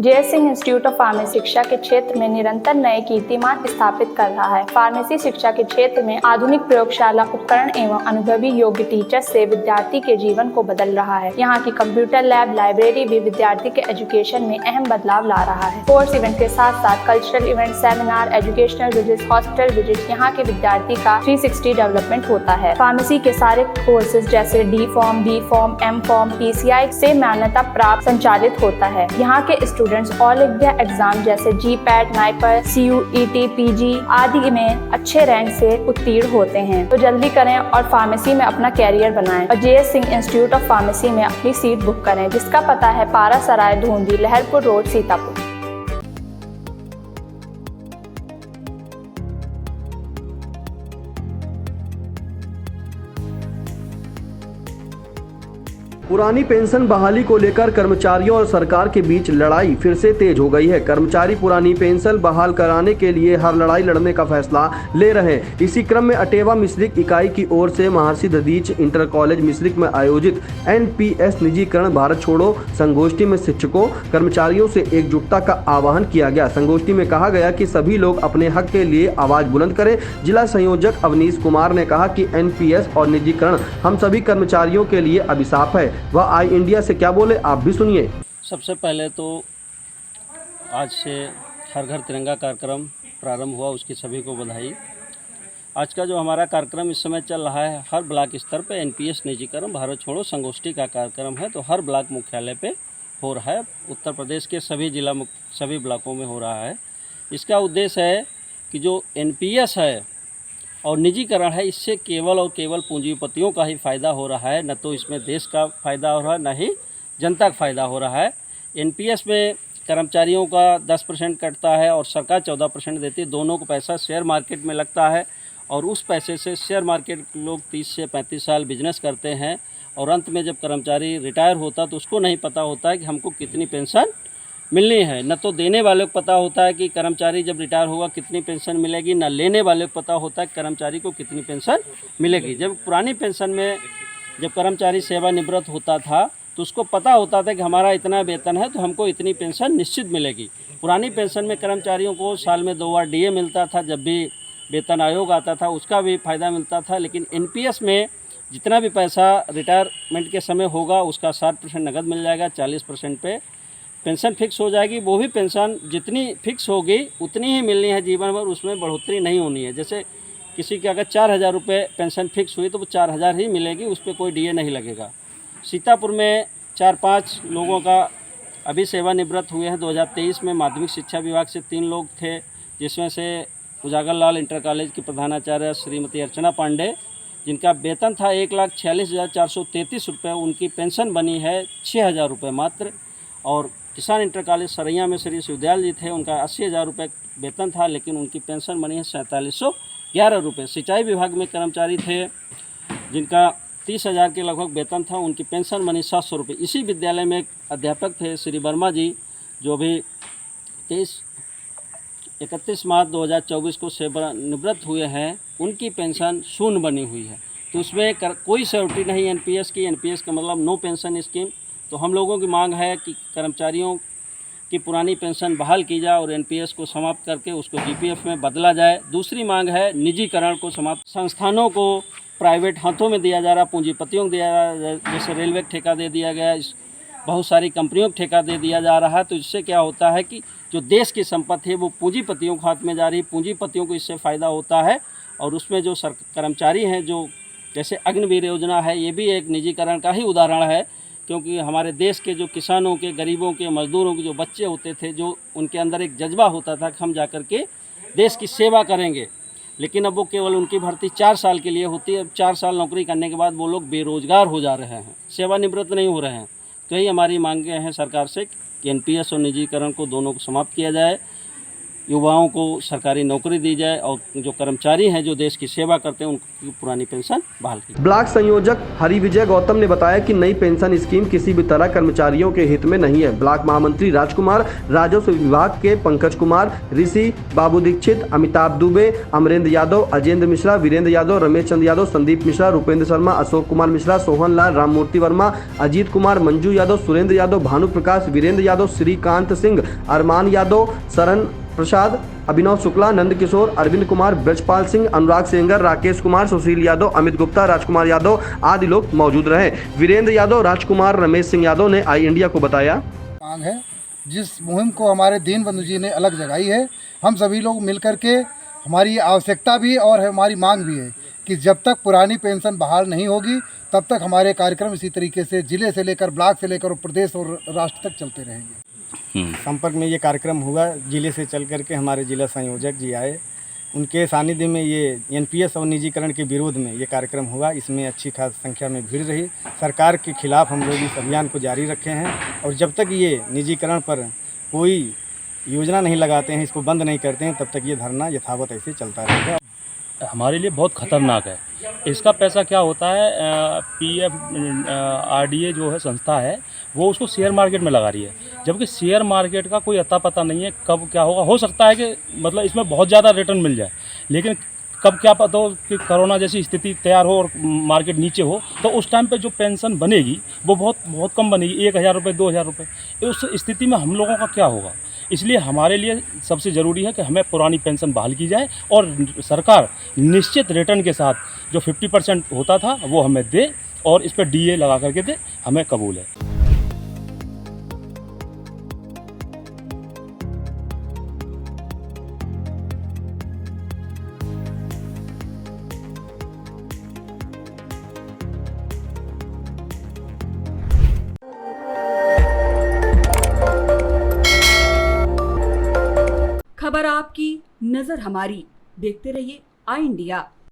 JS. Singh institute of pharmacy शिक्षा के क्षेत्र में निरंतर नए कीर्तिमान स्थापित कर रहा है। फार्मेसी शिक्षा के क्षेत्र में आधुनिक प्रयोगशाला उपकरण एवं अनुभवी योग्य टीचर से विद्यार्थी के जीवन को बदल रहा है। यहाँ की कंप्यूटर लैब लाइब्रेरी भी विद्यार्थी के एजुकेशन में अहम बदलाव ला रहा है। कोर्स इवेंट के साथ साथ cultural event, seminar, educational visit, hospital visit, यहाँ के विद्यार्थी का 360 डेवलपमेंट होता है। फार्मेसी के सारे कोर्सेज जैसे D pharm, B pharm, M pharm, PCI से मान्यता प्राप्त संचालित होता है। यहाँ के स्टूडेंट्स ऑल इंडिया एग्जाम जैसे GPAT, NIPER, CUET, PG आदि में अच्छे रैंक से उत्तीर्ण होते हैं। तो जल्दी करें और फार्मेसी में अपना कैरियर बनाएं और JS. Singh institute of pharmacy में अपनी सीट बुक करें, जिसका पता है पारा सराय, धूंधी, लहरपुर रोड, सीतापुर। पुरानी पेंशन बहाली को लेकर कर्मचारियों और सरकार के बीच लड़ाई फिर से तेज हो गई है। कर्मचारी पुरानी पेंशन बहाल कराने के लिए हर लड़ाई लड़ने का फैसला ले रहे हैं। इसी क्रम में अटेवा मिश्रिक इकाई की ओर से महर्षि दधीच इंटर कॉलेज मिश्रिक में आयोजित NPS निजीकरण भारत छोड़ो संगोष्ठी में शिक्षकों कर्मचारियों से एकजुटता का आह्वान किया गया। संगोष्ठी में कहा गया कि सभी लोग अपने हक के लिए आवाज बुलंद करें। जिला संयोजक अवनीश कुमार ने कहा कि NPS और निजीकरण हम सभी कर्मचारियों के लिए अभिशाप है। वह आई इंडिया से क्या बोले, आप भी सुनिए। सबसे पहले तो आज से हर घर तिरंगा कार्यक्रम प्रारंभ हुआ, उसकी सभी को बधाई। आज का जो हमारा कार्यक्रम इस समय चल रहा है, हर ब्लॉक स्तर पे NPS निजीकरण भारत छोड़ो संगोष्ठी का कार्यक्रम है, तो हर ब्लॉक मुख्यालय पे हो रहा है। उत्तर प्रदेश के सभी ब्लॉकों में हो रहा है। इसका उद्देश्य है कि जो NPS है और निजीकरण है, इससे केवल और केवल पूंजीपतियों का ही फ़ायदा हो रहा है, न तो इसमें देश का फ़ायदा हो रहा है, न ही जनता का फ़ायदा हो रहा है। NPS में कर्मचारियों का 10% कटता है और सरकार 14% देती है। दोनों को पैसा शेयर मार्केट में लगता है और उस पैसे से शेयर मार्केट लोग 30 से 35 साल बिजनेस करते हैं और अंत में जब कर्मचारी रिटायर होता तो उसको नहीं पता होता है कि हमको कितनी पेंशन मिलनी है। न तो देने वाले को पता होता है कि कर्मचारी जब रिटायर होगा कितनी पेंशन मिलेगी, न लेने वाले को पता होता है कि कर्मचारी को कितनी पेंशन मिलेगी। जब पुरानी पेंशन में जब कर्मचारी सेवानिवृत्त होता था तो उसको पता होता था कि हमारा इतना वेतन है तो हमको इतनी पेंशन निश्चित मिलेगी। पुरानी पेंशन में कर्मचारियों को साल में 2 बार DA मिलता था, जब भी वेतन आयोग आता था उसका भी फ़ायदा मिलता था। लेकिन NPS में जितना भी पैसा रिटायरमेंट के समय होगा उसका 60% नकद मिल जाएगा, 40% पे पेंशन फिक्स हो जाएगी। वो भी पेंशन जितनी फिक्स होगी उतनी ही मिलनी है जीवन भर, उसमें बढ़ोतरी नहीं होनी है। जैसे किसी के अगर 4,000 रुपये पेंशन फिक्स हुई तो वो 4,000 ही मिलेगी, उस पर कोई DA नहीं लगेगा। सीतापुर में 4-5 लोगों का अभी सेवानिवृत्त हुए हैं। 2023 में माध्यमिक शिक्षा विभाग से 3 लोग थे, जिसमें से उजागर लाल इंटर कॉलेज की प्रधानाचार्य श्रीमती अर्चना पांडे, जिनका वेतन था 1,46,433 रुपये, उनकी पेंशन बनी है 6,000 रुपये मात्र। और किसान इंटर कॉलेज सरैया में श्री शिवदयाल जी थे, उनका 80,000 रुपये वेतन था, लेकिन उनकी पेंशन बनी है 4711 रुपये। सिंचाई विभाग में कर्मचारी थे जिनका 30,000 के लगभग वेतन था, उनकी पेंशन बनी 700 रुपये। इसी विद्यालय में एक अध्यापक थे श्री वर्मा जी, जो भी 31 मार्च 2024 को सेवानिवृत्त हुए हैं, उनकी पेंशन शून्य बनी हुई है। तो उसमें कोई सिक्योरिटी नहीं NPS की। NPS का मतलब नो पेंशन स्कीम। तो हम लोगों की मांग है कि कर्मचारियों की पुरानी पेंशन बहाल की जाए और NPS को समाप्त करके उसको GPF में बदला जाए। दूसरी मांग है निजीकरण को समाप्त। संस्थानों को प्राइवेट हाथों में दिया जा रहा, पूंजीपतियों को दिया जा रहा, जैसे रेलवे को ठेका दे दिया गया, बहुत सारी कंपनियों को ठेका दे दिया जा रहा है। तो इससे क्या होता है कि जो देश की संपत्ति है वो पूंजीपतियों के हाथ में जा रही है, पूंजीपतियों को इससे फ़ायदा होता है। और उसमें जो कर्मचारी हैं, जो जैसे अग्निवीर योजना है, ये भी एक निजीकरण का ही उदाहरण है, क्योंकि हमारे देश के जो किसानों के, गरीबों के, मजदूरों के जो बच्चे होते थे, जो उनके अंदर एक जज्बा होता था कि हम जाकर के देश की सेवा करेंगे, लेकिन अब वो केवल उनकी भर्ती 4 साल के लिए होती है। अब 4 साल नौकरी करने के बाद वो लोग बेरोजगार हो जा रहे हैं, सेवानिवृत्त नहीं हो रहे हैं। तो यही हमारी मांगें हैं सरकार से कि NPS और निजीकरण को दोनों को समाप्त किया जाए। युवाओं को सरकारी नौकरी दी जाए और जो कर्मचारी हैं जो देश की सेवा करते हैं उनकी पुरानी पेंशन बहाल की। ब्लॉक संयोजक हरिविजय गौतम ने बताया कि नई पेंशन स्कीम किसी भी तरह कर्मचारियों के हित में नहीं है। ब्लॉक महामंत्री राजकुमार, राजस्व विभाग के पंकज कुमार, ऋषि, बाबू दीक्षित, अमिताभ दुबे, अमरेंद्र यादव, अजेंद्र मिश्रा, वीरेंद्र यादव, रमेश चंद्र यादव, संदीप मिश्रा, रूपेंद्र शर्मा, अशोक कुमार मिश्रा, सोहन लाल, राममूर्ति वर्मा, अजीत कुमार, मंजू यादव, सुरेंद्र यादव, भानु प्रकाश, वीरेंद्र यादव, श्रीकांत सिंह, अरमान यादव, शरण प्रसाद, अभिनव शुक्ला, नंद किशोर, अरविंद कुमार, ब्रजपाल सिंह, अनुराग सेंगर, राकेश कुमार, सुशील यादव, अमित गुप्ता, राजकुमार यादव आदि लोग मौजूद रहे। वीरेंद्र यादव, राजकुमार, रमेश सिंह यादव ने आई इंडिया को बताया। मांग है जिस मुहिम को हमारे दीनबंधु जी ने अलग जगाई है, हम सभी लोग मिलकर के हमारी आवश्यकता भी और हमारी मांग भी है कि जब तक पुरानी पेंशन बहाल नहीं होगी तब तक हमारे कार्यक्रम इसी तरीके से जिले से लेकर ब्लॉक से लेकर प्रदेश और राष्ट्र तक चलते रहेंगे। संपर्क में ये कार्यक्रम हुआ, जिले से चल करके हमारे जिला संयोजक जी आए, उनके सानिध्य में ये एनपीएस और निजीकरण के विरोध में ये कार्यक्रम हुआ। इसमें अच्छी खास संख्या में भीड़ रही। सरकार के खिलाफ हम लोग इस अभियान को जारी रखे हैं और जब तक ये निजीकरण पर कोई योजना नहीं लगाते हैं, इसको बंद नहीं करते हैं, तब तक ये धरना यथावत ऐसे चलता रहेगा। हमारे लिए बहुत ख़तरनाक है। इसका पैसा क्या होता है, पीएफ आरडीए जो है संस्था है वो उसको शेयर मार्केट में लगा रही है, जबकि शेयर मार्केट का कोई अता पता नहीं है कब क्या होगा। हो सकता है कि मतलब इसमें बहुत ज़्यादा रिटर्न मिल जाए, लेकिन कब क्या पता हो कि कोरोना जैसी स्थिति तैयार हो और मार्केट नीचे हो, तो उस टाइम पे जो पेंशन बनेगी वो बहुत कम बनेगी, 1000 रुपये 2000 रुपये। उस स्थिति में हम लोगों का क्या होगा। इसलिए हमारे लिए सबसे ज़रूरी है कि हमें पुरानी पेंशन बहाल की जाए और सरकार निश्चित रिटर्न के साथ जो 50% होता था वो हमें दे और इस पर डीए लगा करके दे, हमें कबूल है। खबर आपकी, नजर हमारी। देखते रहिए आई इंडिया।